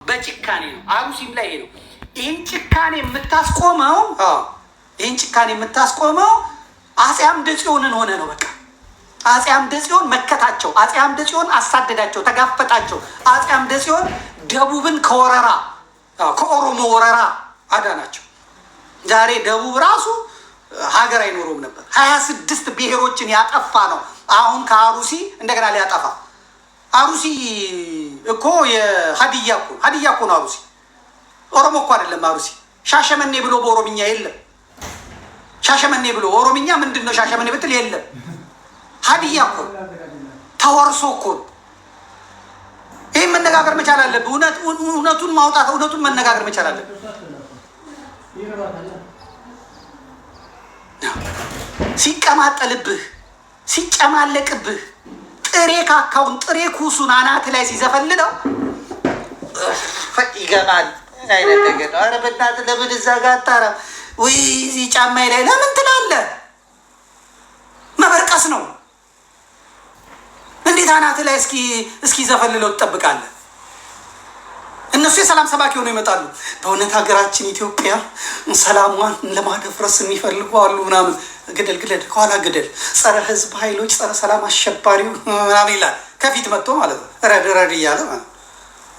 በጭካኔ ነው። አሩሲም ላይ ይሄ ነው። ይህን ጭካኔ የምታስቆመው አፄ አምደ ጽዮንን ሆነ ነው። በቃ አፄ አምደ ጽዮን መከታቸው። አፄ አምደ ጽዮን አሳደዳቸው፣ ተጋፈጣቸው። አፄ አምደ ጽዮን ደቡብን ከወረራ ከኦሮሞ ወረራ አዳናቸው። ዛሬ ደቡብ ራሱ ሀገር አይኖረውም ነበር። 26 ብሔሮችን ያጠፋ ነው። አሁን ከአሩሲ እንደገና ሊያጠፋ። አሩሲ እኮ የሀዲያ እኮ ነው። አሩሲ ኦሮሞ እኮ አይደለም። አሩሲ ሻሸመኔ ብሎ በኦሮምኛ የለም። ሻሸመኔ ብሎ ኦሮምኛ ምንድን ነው? ሻሸመኔ ብትል የለም። ሀዲያ እኮ ተወርሶ እኮ። ይህም መነጋገር መቻል አለብህ። እውነቱን ማውጣት፣ እውነቱን መነጋገር መቻል አለብህ። ሲቀማጠልብህ፣ ሲጨማለቅብህ፣ ጥሬ ካካውን ጥሬ ኩሱን አናት ላይ ሲዘፈልለው ይገባል። አይነት ነገር ነው። ኧረ በእናትህ ለምን እዛ ጋር አታረም ወይ? እዚህ ጫማዬ ላይ ለምን ትላለህ? መበርቀስ ነው። እንዴት አናት ላይ እስኪ ዘፈልለው ትጠብቃለህ? እነሱ የሰላም ሰባኪ ሆነው ይመጣሉ። በእውነት ሀገራችን ኢትዮጵያ ሰላሟን ለማደፍረስ የሚፈልጉ አሉ ምናምን። ግደል ከኋላ ግደል፣ ጸረ ህዝብ ኃይሎች፣ ጸረ ሰላም አሸባሪው ምናምን ይላል። ከፊት መጥቶ ማለት ነው ረድ እያለ ማለት ነው።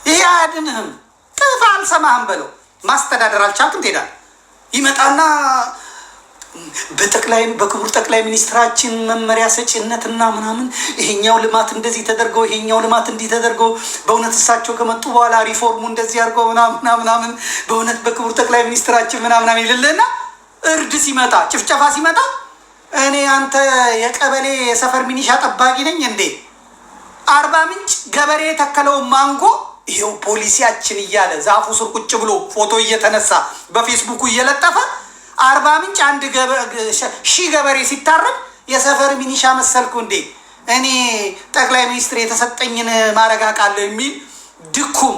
ይሄ አያድንህም። ጥፋ አልሰማህም በለው። ማስተዳደር አልቻልክም ትሄዳለህ። ይመጣና በክቡር ጠቅላይ ሚኒስትራችን መመሪያ ሰጪነትና ምናምን ይሄኛው ልማት እንደዚህ ተደርገው ይሄኛው ልማት እንዲህ ተደርገው በእውነት እሳቸው ከመጡ በኋላ ሪፎርሙ እንደዚህ አድርገው ምናምን በእውነት በክቡር ጠቅላይ ሚኒስትራችን ምናምን ይልልና እርድ ሲመጣ ጭፍጨፋ ሲመጣ እኔ አንተ የቀበሌ የሰፈር ሚኒሻ ጠባቂ ነኝ እንዴ? 40 ምንጭ ገበሬ የተከለው ማንጎ ይሄው ፖሊሲያችን እያለ ዛፉ ስር ቁጭ ብሎ ፎቶ እየተነሳ በፌስቡኩ እየለጠፈ 40 ምንጭ አንድ 1000 ገበሬ ሲታረድ የሰፈር ሚኒሻ መሰልኩ እንዴ? እኔ ጠቅላይ ሚኒስትር የተሰጠኝን ማረጋቃለሁ የሚል ድኩም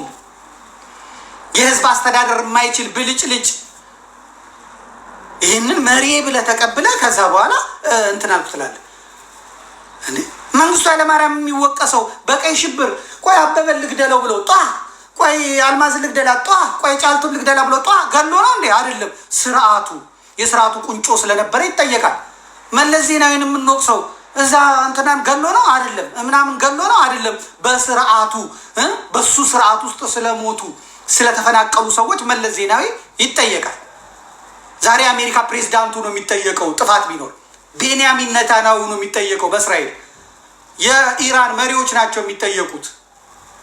የህዝብ አስተዳደር የማይችል ብልጭልጭ ይህንን መሪ ብለህ ተቀብለህ ከዛ በኋላ እንትን አልኩ ትላለህ። መንግስቱ ኃይለማርያም የሚወቀሰው በቀይ ሽብር ቆይ አበበን ልግደለው ብሎ ቆይ አልማዝ ልግደላ ቆይ ጫልቱን ልግደላ ብሎ ገሎ ነው እንዴ? አይደለም። የስርዓቱ ቁንጮ ስለነበረ ይጠየቃል። መለስ ዜናዊን የምንወቅሰው እዛ እንትናን ገሎ ነው አይደለም፣ ምናምን ገሎ ነው አይደለም። በሱ ስርዓት ውስጥ ስለሞቱ ስለተፈናቀሉ ሰዎች መለስ ዜናዊ ይጠየቃል። ዛሬ አሜሪካ ፕሬዝዳንቱ ነው የሚጠየቀው ጥፋት ቢኖር። ቤንያሚን ኔታንያሁ ነው የሚጠየቀው በእስራኤል። የኢራን መሪዎች ናቸው የሚጠየቁት።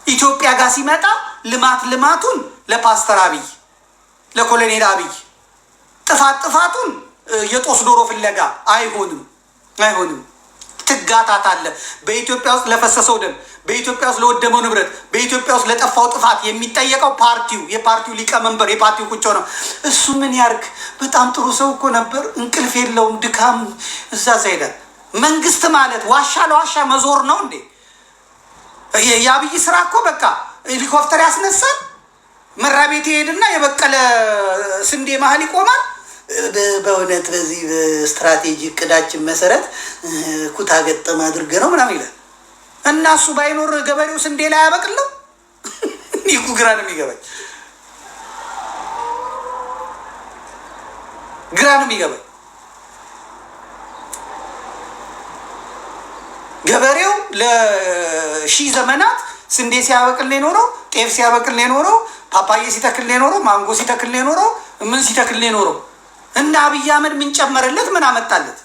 ኢትዮጵያ ጋር ሲመጣ ልማቱን ለፓስተር አብይ ለኮሎኔል አብይ፣ ጥፋቱን የጦስ ዶሮ ፍለጋ አይሆንም። ትጋታት አለ። በኢትዮጵያ ውስጥ ለፈሰሰው ደም፣ በኢትዮጵያ ውስጥ ለወደመው ንብረት፣ በኢትዮጵያ ውስጥ ለጠፋው ጥፋት የሚጠየቀው የፓርቲው ሊቀመንበር የፓርቲው ቁንጮ ነው። እሱ ምን ያርግ? በጣም ጥሩ ሰው እኮ ነበር። እንቅልፍ የለውም፣ ድካም እዛ ይሄዳል። መንግስት ማለት ዋሻ ለዋሻ መዞር ነው እንዴ? የአብይ ስራ እኮ በቃ ሄሊኮፕተር ያስነሳል፣ መራቤት ይሄድና የበቀለ ስንዴ መሀል ይቆማል። በእውነት በዚህ ስትራቴጂ እቅዳችን መሰረት ኩታ ገጠም አድርገ ነው ምናምን ይላል። እና እሱ ባይኖር ገበሬው ስንዴ ላይ ያበቅለው። እኔ ግራ ነው የሚገባኝ። ገበሬው ለ1000 ዘመናት ስንዴ ሲያበቅል ነው የኖረው፣ ጤፍ ሲያበቅል ነው የኖረው፣ ፓፓዬ ሲተክል ነው የኖረው፣ ማንጎ ሲተክል ነው የኖረው፣ ምን ሲተክል ነው የኖረው። እና አብይ አህመድ ምን ጨመረለት? ምን አመጣለት?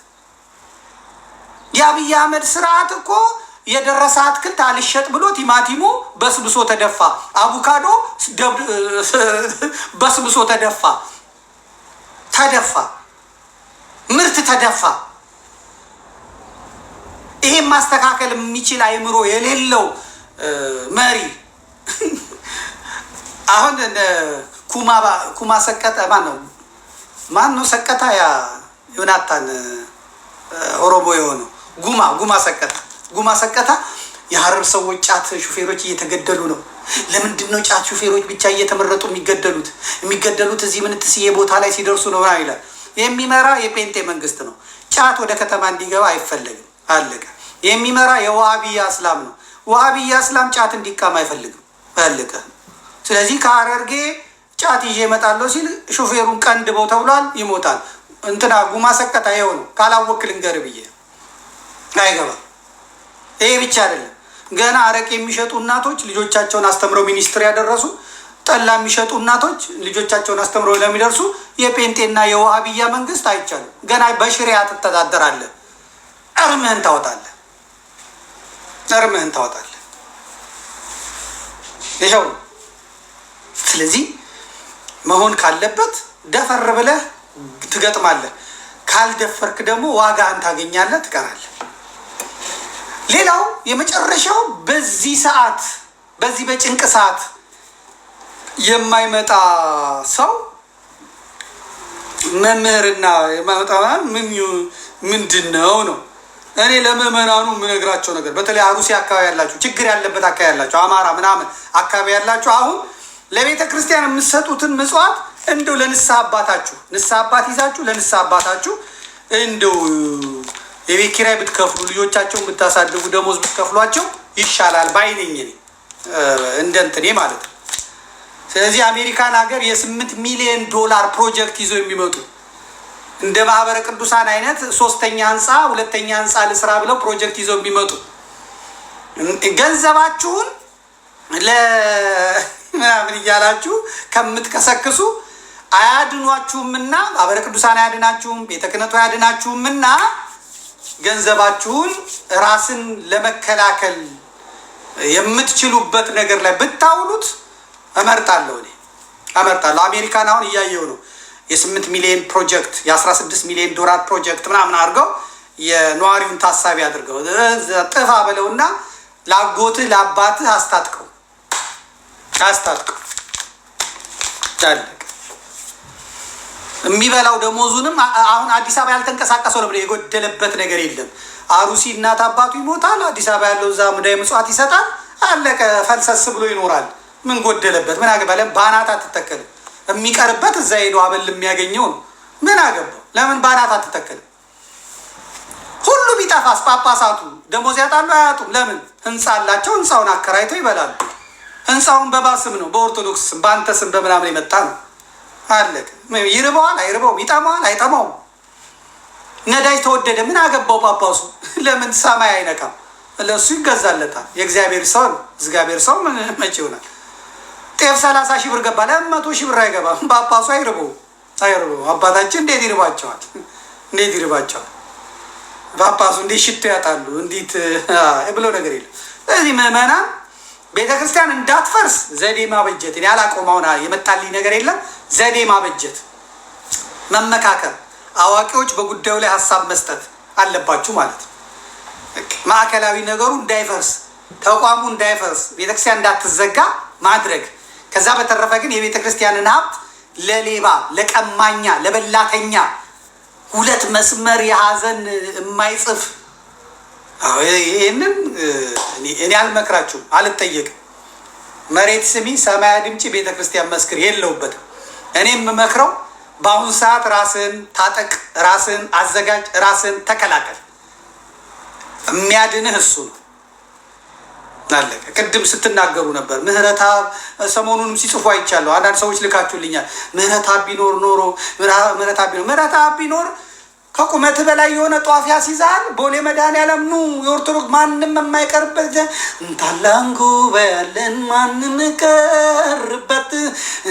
የአብይ አህመድ ስርዓት እኮ የደረሰ አትክልት አልሸጥ ብሎ ቲማቲሙ በስብሶ ተደፋ፣ አቮካዶ በስብሶ ተደፋ፣ ምርት ተደፋ። ይሄን ማስተካከል የሚችል አይምሮ የሌለው መሪ አሁን ኩማ ሰቀጠ ማን ነው ሰቀታ? ያ ዮናታን ኦሮሞ የሆነው ጉማ ሰቀታ የሀረር ሰዎች ጫት ሹፌሮች እየተገደሉ ነው። ለምንድን ነው ጫት ሹፌሮች ብቻ እየተመረጡ የሚገደሉት? እዚህ ምንትስዬ ቦታ ላይ ሲደርሱ ነው ይላል። የሚመራ የጴንጤ መንግስት ነው። ጫት ወደ ከተማ እንዲገባ አይፈለግም። አለቀ። የሚመራ የዋሃቢያ እስላም ነው። ዋሃቢያ እስላም ጫት እንዲቃም አይፈልግም። አለቀ። ስለዚህ ከሐረርጌ ጫት ይዤ እመጣለሁ ሲል ሾፌሩን ቀንድበው ተብሏል፣ ይሞታል። እንትና ጉማ ሰቀታ ይኸው ነው። ካላወክ ልንገርህ ብዬ አይገባም። ይሄ ብቻ አይደለም። ገና አረቄ የሚሸጡ እናቶች ልጆቻቸውን አስተምረው ሚኒስትር ያደረሱ፣ ጠላ የሚሸጡ እናቶች ልጆቻቸውን አስተምረው ለሚደርሱ የጴንጤና የዋሃብያ መንግስት አይቻልም። ገና በሽሪያ ትተዳደራለህ። እርምህን ታወጣለህ። ይኸው። ስለዚህ መሆን ካለበት ደፈር ብለህ ትገጥማለህ። ካልደፈርክ ደግሞ ዋጋህን ታገኛለህ፣ ትቀራለህ። ሌላው የመጨረሻው በዚህ ሰዓት በዚህ በጭንቅ ሰዓት የማይመጣ ሰው መምህርና ምንድን ነው? እኔ ለምዕመናኑ የምነግራቸው ነገር በተለይ አሩሲ አካባቢ ያላችሁ፣ ችግር ያለበት አካባቢ ያላችሁ፣ አማራ ምናምን አካባቢ ያላችሁ አሁን ለቤተ ክርስቲያን የምትሰጡትን ምጽዋት እንደው ለንስሐ አባታችሁ ንስሐ አባት ይዛችሁ ለንስሐ አባታችሁ እንደው የቤት ኪራይ ብትከፍሉ፣ ልጆቻቸውን ብታሳድጉ፣ ደሞዝ ብትከፍሏቸው ይሻላል ባይነኝ እኔ እንደ እንትኔ ማለት ነው። ስለዚህ አሜሪካን ሀገር የ8 ሚሊዮን ዶላር ፕሮጀክት ይዘው የሚመጡ እንደ ማህበረ ቅዱሳን አይነት 3ኛ ህንፃ 2ኛ ህንፃ ልስራ ብለው ፕሮጀክት ይዘው የሚመጡ ገንዘባችሁን ለምናምን እያላችሁ ከምትከሰክሱ አያድኗችሁምና ማህበረ ቅዱሳን አያድናችሁም፣ ቤተ ክህነቱ አያድናችሁምና ገንዘባችሁን ራስን ለመከላከል የምትችሉበት ነገር ላይ ብታውሉት እመርጣለሁ። አሜሪካን አሁን እያየው ነው። የ8 ሚሊዮን ፕሮጀክት የ16 ሚሊዮን ዶላር ፕሮጀክት ምናምን አድርገው የነዋሪውን ታሳቢ አድርገው ጥፋ በለውና ላጎትህ ለአባትህ አስታጥቀው የሚበላው ደሞዙንም አሁን አዲስ አበባ ያልተንቀሳቀሰው ነው። የጎደለበት ነገር የለም። አሩሲ እናት አባቱ ይሞታል። አዲስ አበባ ያለው እዛ ሙዳይ ምጽዋት ይሰጣል። አለቀ። ፈልሰስ ብሎ ይኖራል። ምን ጎደለበት? ምን አገባለም? ባናት አትተከልም። የሚቀርበት እዛ ሄዶ አበል የሚያገኘው ነው። ምን አገባው? ለምን ባናት አትተከልም? ሁሉ ቢጠፋስ ጳጳሳቱ ደሞዝ ያጣሉ አያጡም? ለምን? ህንፃ አላቸው። ህንፃውን አከራይተው ይበላሉ። ህንፃውን በባስም ነው፣ በኦርቶዶክስ ስም፣ በአንተ ስም በምናምን የመጣ ነው። አለቀ። ይርበዋል አይርበውም? ይጠማዋል አይጠማውም? ነዳጅ ተወደደ ምን አገባው ጳጳሱ? ለምን ሰማይ አይነካም? ለእሱ ይገዛለታል። የእግዚአብሔር ሰው ነው። እግዚአብሔር ሰው መቼ ይሆናል? ጤፍ 30 ሺህ ብር ገባ፣ ለምን 100 ሺህ ብር አይገባም? ጳጳሱ አይርበው። አባታችን እንዴት ይርባቸዋል? ጳጳሱ እንዴት ሽቶ ያጣሉ? እንዴት ብለው ነገር የለም። ስለዚህ ምዕመናን ቤተክርስቲያን እንዳትፈርስ ዘዴ ማበጀት፣ እኔ አላውቀውም። አሁን የመጣልኝ ነገር የለም። ዘዴ ማበጀት፣ መመካከር፣ አዋቂዎች በጉዳዩ ላይ ሀሳብ መስጠት አለባችሁ ማለት ነው። ማዕከላዊ ነገሩ እንዳይፈርስ፣ ተቋሙ እንዳይፈርስ፣ ቤተክርስቲያን እንዳትዘጋ ማድረግ። ከዛ በተረፈ ግን የቤተክርስቲያንን ሀብት ለሌባ፣ ለቀማኛ፣ ለበላተኛ ሁለት መስመር የሀዘን የማይጽፍ ይህንን እኔ አልመክራችሁም፣ አልጠየቅም። መሬት ስሚ፣ ሰማይ አድምጪ፣ ቤተክርስቲያን መስክር የለውበትም። እኔ የምመክረው በአሁኑ ሰዓት ራስን ታጠቅ፣ ራስን አዘጋጅ፣ ራስን ተከላከል። የሚያድንህ እሱ ነው። አለቀ። ቅድም ስትናገሩ ነበር ምህረተአብ፣ ሰሞኑንም ሲጽፉ አይቻለሁ። አንዳንድ ሰዎች ልካችሁልኛል። ምህረተአብ ቢኖር ኖሮ ምህረተአብ ቢኖር ከቁመት በላይ የሆነ ጧፍ ያስይዛል። ቦሌ መድኃኔዓለም ኑ የኦርቶዶክስ ማንም የማይቀርበት እንታላንጉ በያለን ማንም ቀርበት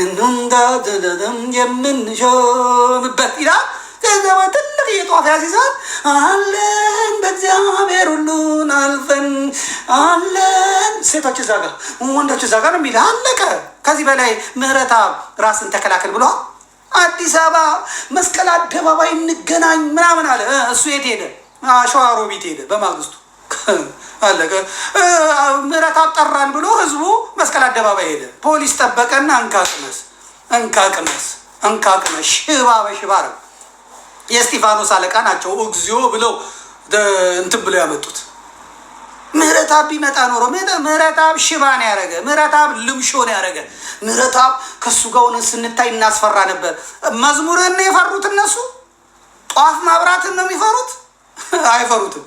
እንንዳደደም የምንሾምበት ይላል። ገንዘባ ትልቅ የጧፍ ያስይዛል። አለን በእግዚአብሔር ሁሉን አልፈን አለን። ሴቶች እዛ ጋር ወንዶች እዛ ጋር ነው የሚል አለቀ። ከዚህ በላይ ምህረተአብ ራስን ተከላከል ብሏል። አዲስ አበባ መስቀል አደባባይ እንገናኝ ምናምን አለ። እሱ የት ሄደ? ሸዋሮቢት ሄደ። በማግስቱ አለቀ። ምህረተአብ ጠራን ብሎ ህዝቡ መስቀል አደባባይ ሄደ። ፖሊስ ጠበቀና እንካቅመስ ሽባ በሽባ ነው። የእስጢፋኖስ አለቃ ናቸው እግዚኦ ብለው እንትን ብለው ያመጡት። ምህረተአብ ቢመጣ ኖሮ ምህረተአብ ሽባን ያደረገ፣ ምህረተአብ ልምሾን ያደረገ፣ ምህረተአብ ከሱ ጋር ሆነን ስንታይ እናስፈራ ነበር። መዝሙርን ነው የፈሩት እነሱ። ጧፍ ማብራትን ነው የሚፈሩት? አይፈሩትም።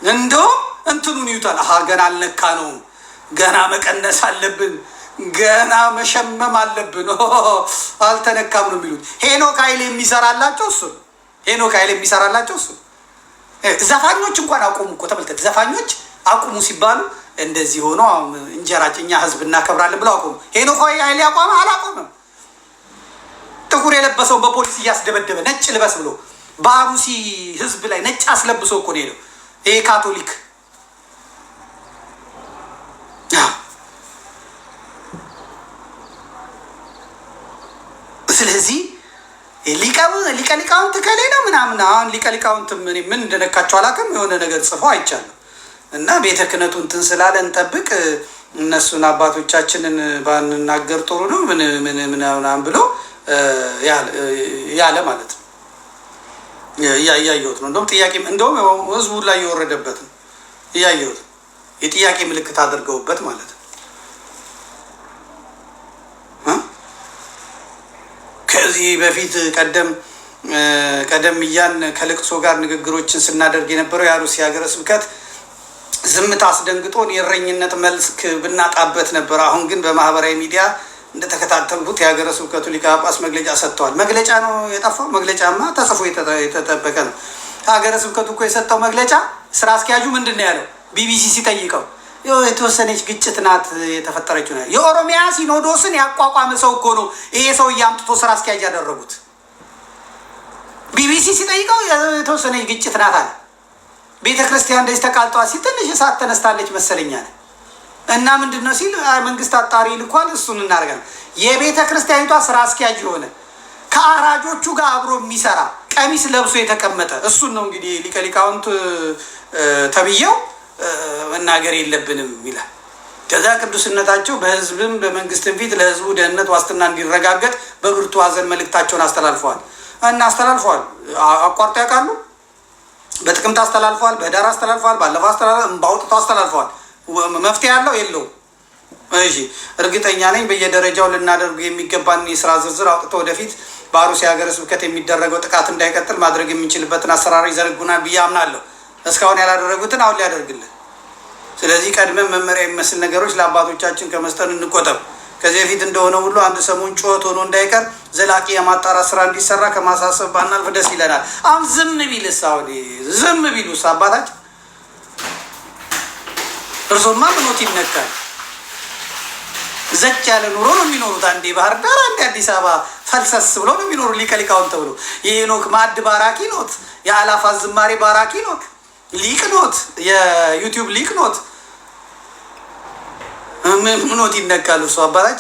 እንደውም እንትኑን ይዩታል። ገና አልነካ ነው፣ ገና መቀነስ አለብን፣ ገና መሸመም አለብን። አልተነካም ነው የሚሉት። ሄኖክ ኃይሌ የሚሰራላቸው እሱ ነው። ሄኖክ ኃይሌ የሚሰራላቸው እሱ። ዘፋኞች እንኳን አቁሙ እኮ ተመልከት። ዘፋኞች አቁሙ ሲባሉ እንደዚህ ሆኖ እንጀራችን እኛ ህዝብ እናከብራለን ብለው አቁሙ። ሄኖክ ኃይሌ አቋም አላቆምም። ጥቁር የለበሰውን በፖሊስ እያስደበደበ ነጭ ልበስ ብሎ በአሩሲ ህዝብ ላይ ነጭ አስለብሶ እኮ ነው ሄደው። ይሄ ካቶሊክ ስለዚህ ሊቀ ሊቃውንት ከሌ ነው ምናምን። አሁን ሊቀ ሊቃውንት ምን እንደነካቸው አላውቅም። የሆነ ነገር ጽፈው አይቻለሁ እና ቤተ ክህነቱ እንትን ስላለ እንጠብቅ እነሱን አባቶቻችንን ባንናገር ጥሩ ነው ምናምን ብሎ ያለ ማለት ነው። እያየሁት ነው። እንደውም ጥያቄ እንደውም ህዝቡ ላይ የወረደበት ነው እያየሁት። የጥያቄ ምልክት አድርገውበት ማለት ነው። ከዚህ በፊት ቀደም እያን ከልቅሶ ጋር ንግግሮችን ስናደርግ የነበረው የአሩሲ ሀገረ ስብከት ዝምታ አስደንግጦን የእረኝነት መልክ ብናጣበት ነበር። አሁን ግን በማህበራዊ ሚዲያ እንደተከታተልኩት የሀገረ ስብከቱ ሊቀ ጳጳስ መግለጫ ሰጥተዋል። መግለጫ ነው የጠፋው። መግለጫማ ተጽፎ የተጠበቀ ነው። ሀገረ ስብከቱ እኮ የሰጠው መግለጫ ስራ አስኪያጁ ምንድን ነው ያለው? ቢቢሲ ሲጠይቀው የተወሰነች ግጭት ናት የተፈጠረችው ነው። የኦሮሚያ ሲኖዶስን ያቋቋመ ሰው እኮ ነው ይሄ ሰው እያምጥቶ ስራ አስኪያጅ ያደረጉት። ቢቢሲ ሲጠይቀው የተወሰነች ግጭት ናት አለ። ቤተ ክርስቲያን እንደዚህ ተቃልጠዋል ሲል ትንሽ እሳት ተነስታለች መሰለኛል እና ምንድን ነው ሲል መንግስት አጣሪ ልኳል፣ እሱን እናደርጋለን። የቤተ ክርስቲያኒቷ ስራ አስኪያጅ የሆነ ከአራጆቹ ጋር አብሮ የሚሰራ ቀሚስ ለብሶ የተቀመጠ እሱን ነው እንግዲህ ሊቀ ሊቃውንት ተብዬው መናገር የለብንም ይላል። ከዛ ቅዱስነታቸው በህዝብም በመንግስትም ፊት ለህዝቡ ደህንነት ዋስትና እንዲረጋገጥ በብርቱ ሐዘን መልእክታቸውን አስተላልፈዋል እና አስተላልፈዋል። አቋርጦ ያውቃሉ። በጥቅምት አስተላልፈዋል፣ በህዳር አስተላልፈዋል፣ ባለፈው አውጥተው አስተላልፈዋል። መፍትሄ ያለው የለውም። እሺ እርግጠኛ ነኝ በየደረጃው ልናደርጉ የሚገባን የስራ ዝርዝር አውጥተው ወደፊት በአሩሲ ሀገረ ስብከት የሚደረገው ጥቃት እንዳይቀጥል ማድረግ የምንችልበትን አሰራር ይዘረጉናል ብዬ አምናለሁ። እስካሁን ያላደረጉትን አሁን ሊያደርግልን። ስለዚህ ቀድመን መመሪያ የሚመስል ነገሮች ለአባቶቻችን ከመስጠት እንቆጠብ። ከዚህ በፊት እንደሆነ ሁሉ አንድ ሰሞን ጩኸት ሆኖ እንዳይቀር ዘላቂ የማጣራት ስራ እንዲሰራ ከማሳሰብ ባናልፍ ደስ ይለናል። አሁን ዝም ቢልስ ዝም ቢሉስ አባታችን እርሶማ ምኖት ይነካል። ዘጭ ያለ ኑሮ ነው የሚኖሩት። አንዴ ባህር ዳር፣ አንዴ አዲስ አበባ ፈልሰስ ብሎ ነው የሚኖሩ ሊቀ ሊቃውንት ተብሎ። የሄኖክ ማዕድ ባራኪ ኖት፣ የአላፋት ዝማሬ ባራኪ ኖት፣ ሊቅ ኖት፣ የዩቲዩብ ሊቅ ኖት። ምኖት ይነካሉ። እሱ አባታች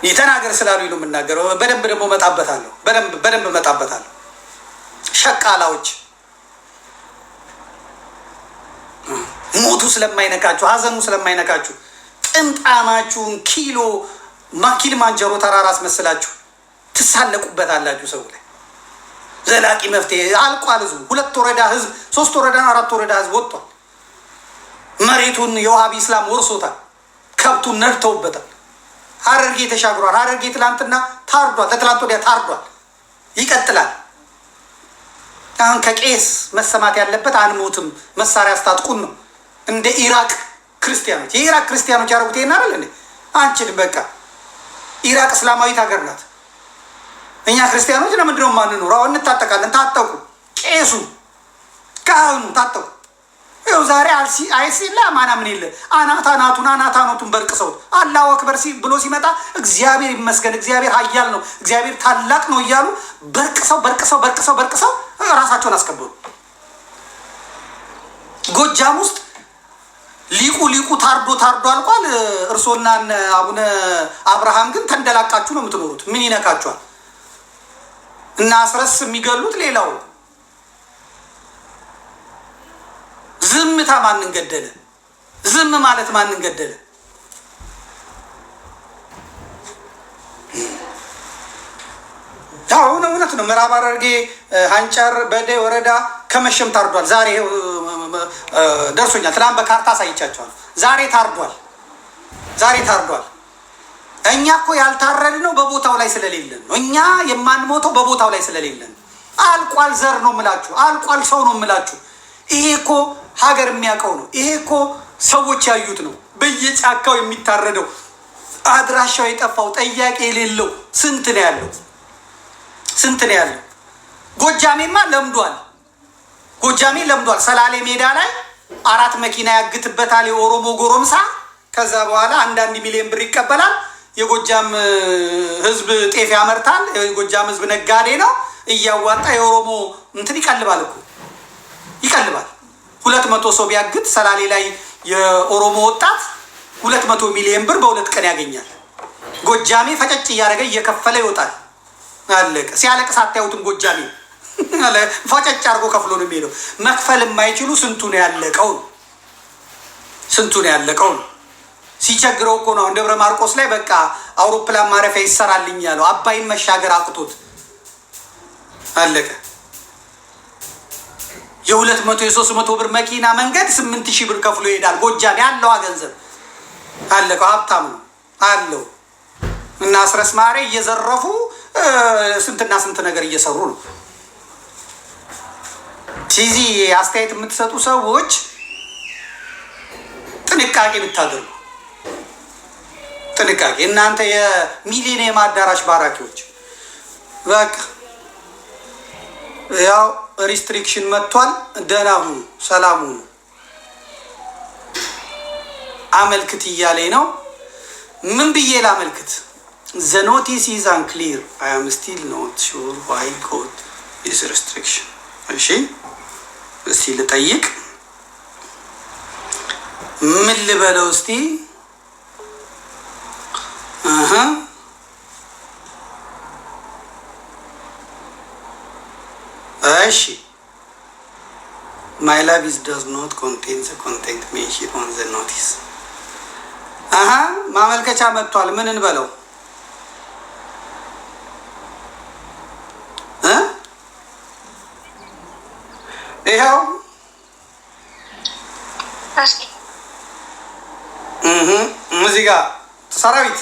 የተናገር ስላሉ ነው የምናገረው። በደንብ ደግሞ መጣበታለሁ፣ በደንብ መጣበታለሁ። ሸቃላዎች ሞቱ ስለማይነካችሁ፣ ሀዘኑ ስለማይነካችሁ ጥምጣማችሁን ኪሊማንጀሮ ተራራ አስመስላችሁ ትሳለቁበታላችሁ ሰው ላይ። ዘላቂ መፍትሄ አልቋል። ህዝቡ 2 ወረዳ ህዝብ 3 ወረዳ 4 ወረዳ ህዝብ ወጥቷል። መሬቱን የውሃቢ ኢስላም ወርሶታል። ከብቱን ነድተውበታል። ሀረርጌ ተሻግሯል። ሀረርጌ ትላንትና ታርዷል፣ ለትላንት ወዲያ ታርዷል። ይቀጥላል። አሁን ከቄስ መሰማት ያለበት አንሞትም መሳሪያ አስታጥቁን ነው። እንደ ኢራቅ ክርስቲያኖች የኢራቅ ክርስቲያኖች ያደረጉት ይሄን አይደል እንዴ? አንችልም። በቃ ኢራቅ እስላማዊት ሀገር ናት። እኛ ክርስቲያኖች ለምንድን ነው የማንኖረው? እንታጠቃለን። ታጠቁ፣ ቄሱ ካህኑ ታጠቁ። ይኸው ዛሬ አይሲላ ማና ምን የለ አናታናቱን በርቅሰውት አላሁ አክበር ብሎ ሲመጣ እግዚአብሔር ይመስገን፣ እግዚአብሔር ኃያል ነው፣ እግዚአብሔር ታላቅ ነው እያሉ በርቅሰው ራሳቸውን አስከበሩ። ጎጃም ውስጥ ሊቁ ታርዶ አልቋል። እርሶና አቡነ አብርሃም ግን ተንደላቃችሁ ነው የምትኖሩት። ምን ይነካችኋል? እና አስረስ የሚገሉት ሌላው። ዝምታ ማንን ገደለ? ዝም ማለት ማንን ገደለ? አሁን እውነት ነው። ምዕራብ ሐረርጌ አንጫር በደ ወረዳ ከመሸም ታርዷል። ዛሬ ደርሶኛል። ትናንት በካርታ አሳይቻቸዋል። ዛሬ ታርዷል። እኛ እኮ ያልታረድነው በቦታው ላይ ስለሌለን ነው። እኛ የማንሞተው በቦታው ላይ ስለሌለን። አልቋል። ዘር ነው የምላችሁ፣ አልቋል። ሰው ነው የምላችሁ። ይሄ እኮ ሀገር የሚያውቀው ነው። ይሄ እኮ ሰዎች ያዩት ነው። በየጫካው የሚታረደው አድራሻው የጠፋው ጠያቂ የሌለው ስንት ነው ያለው? ስንት ነው ያለው? ጎጃሜማ ለምዷል። ጎጃሜ ለምዷል። ሰላሌ ሜዳ ላይ 4 መኪና ያግትበታል የኦሮሞ ጎረምሳ። ከዛ በኋላ 1 ሚሊዮን ብር ይቀበላል። የጎጃም ህዝብ ጤፍ ያመርታል። የጎጃም ህዝብ ነጋዴ ነው። እያዋጣ የኦሮሞ እንትን ይቀልባል እኮ ይቀልባል። 200 ሰው ቢያግት ሰላሌ ላይ የኦሮሞ ወጣት 200 ሚሊዮን ብር በ2 ቀን ያገኛል። ጎጃሜ ፈጨጭ እያደረገ እየከፈለ ይወጣል። አለቀ። ሲያለቅስ አታዩትም? ጎጃሜ ፈጨጭ አድርጎ ከፍሎ ነው የሚሄደው። መክፈል የማይችሉ ስንቱ ነው ያለቀው? ስንቱ ነው ያለቀው? ሲቸግረው እኮ ነው ደብረ ማርቆስ ላይ በቃ አውሮፕላን ማረፊያ ይሰራልኝ ያለው አባይን መሻገር አቅቶት አለቀ። የ200 የ300 ብር መኪና መንገድ 8000 ብር ከፍሎ ይሄዳል። ጎጃሜ ያለው ገንዘብ አለቀው። ሀብታም ነው አለው። እና አስረስ ማሬ እየዘረፉ ስንትና ስንት ነገር እየሰሩ ነው። ስለዚህ አስተያየት የምትሰጡ ሰዎች ጥንቃቄ ብታደርጉ፣ ጥንቃቄ። እናንተ የሚሊኒየም አዳራሽ ባራኪዎች በቃ ያው ሪስትሪክሽን መጥቷል። ደህና ሁኑ፣ ሰላም ሁኑ። አመልክት እያለኝ ነው። ምን ብዬ ላመልክት? The notice is unclear. I am still not sure why got this restriction. እሺ እስቲ ልጠይቅ። ምን ልበለው እስቲ? እሺ my love is does not contain the content mentioned on the notice. ማመልከቻ መጥቷል። ምን እንበለው? ይኸው እዚህ ጋር ሰራዊት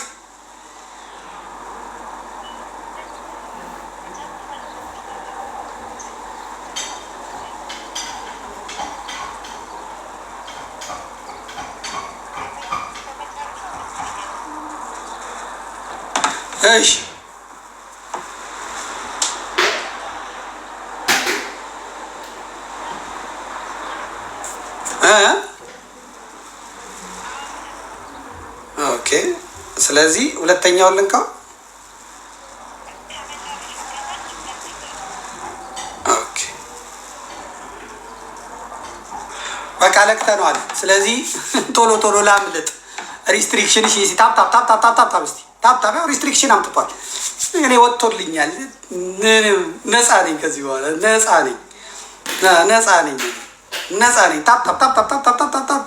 እሺ ኦኬ። ስለዚህ ሁለተኛውን ልንካው። ኦኬ በቃ ለቅተነዋል። ስለዚህ ቶሎ ቶሎ ላምልጥ። ሪስትሪክሽን እሺ፣ ታፕ ታፕ ታፕ ታፕ ታፕ ታፕ እስቲ ታፕ ታፕ ሪስትሪክሽን አምጥቷል። እኔ ወጥቶልኛል። ነፃ ነኝ። ከዚህ በኋላ ነፃ ነኝ። ነፃ ነኝ። ነፃ ነኝ። ታፕ ታፕ ታፕ ታፕ ታፕ ታፕ ታፕ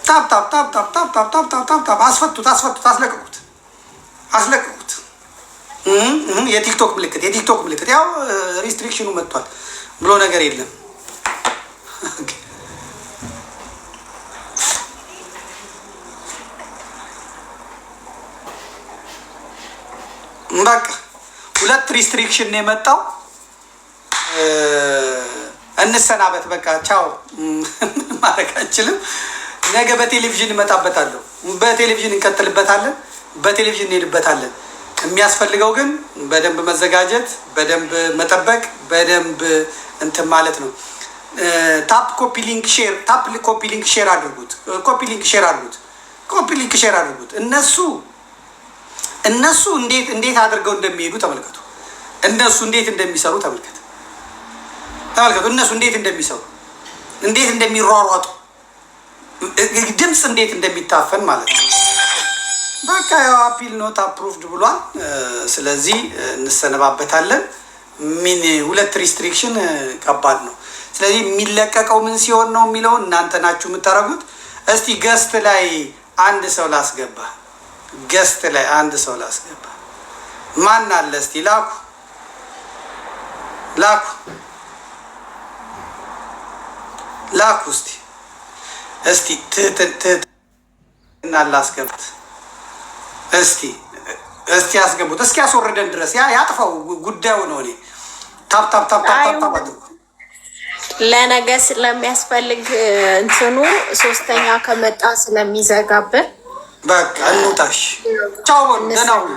ታፕ ታፕ ታፕ ታፕ ታፕ ታፕ ታፕ ታፕ ታፕ ታፕ አስፈቱት፣ አስፈቱት፣ አስለቅቁት፣ አስለቅቁት። የቲክቶክ ምልክት፣ የቲክቶክ ምልክት። ያው ሪስትሪክሽኑ መጥቷል ብሎ ነገር የለም። በቃ 2 ሪስትሪክሽን ነው የመጣው። እንሰናበት በቃ ቻው። ማድረግ አንችልም። ነገ በቴሌቪዥን እመጣበታለሁ። በቴሌቪዥን እንቀጥልበታለን። በቴሌቪዥን እንሄድበታለን። የሚያስፈልገው ግን በደንብ መዘጋጀት፣ በደንብ መጠበቅ፣ በደንብ እንትን ማለት ነው። ታፕ ኮፒ ሊንክ ሼር፣ ታፕ ኮፒ ሊንክ ሼር አድርጉት። ኮፒ ሊንክ ሼር አድርጉት። ኮፒ ሊንክ ሼር አድርጉት። እነሱ እንዴት አድርገው እንደሚሄዱ ተመልከቱ። እነሱ እንዴት እንደሚሰሩ ተመልከቱ። እነሱ እንዴት እንደሚሰሩ፣ እንዴት እንደሚሯሯጡ፣ ድምፅ እንዴት እንደሚታፈን ማለት ነው። በቃ ያው አፒል ኖት አፕሩቭድ ብሏል። ስለዚህ እንሰነባበታለን። 2 ሪስትሪክሽን ከባድ ነው። ስለዚህ የሚለቀቀው ምን ሲሆን ነው የሚለው እናንተ ናችሁ የምታደርጉት። እስቲ ገስት ላይ አንድ ሰው ላስገባ። ገስት ላይ አንድ ሰው ላስገባ። ማን አለ? እስቲ ላኩ ላኩ ላኩ። እስቲ ትህትና ላስገቡት። እስቲ ያስገቡት። እስኪ ያስወርደን ድረስ ያጥፋው ጉዳዩ ነው። እኔ ታፕ ታፕ ታፕ ታፕ ታፕ አድርጉ። ለነገ ስለሚያስፈልግ እንትኑ ሶስተኛ ከመጣ ስለሚዘጋብን በቃ እንውጣሽ። ቻው ደህና ሁኑ።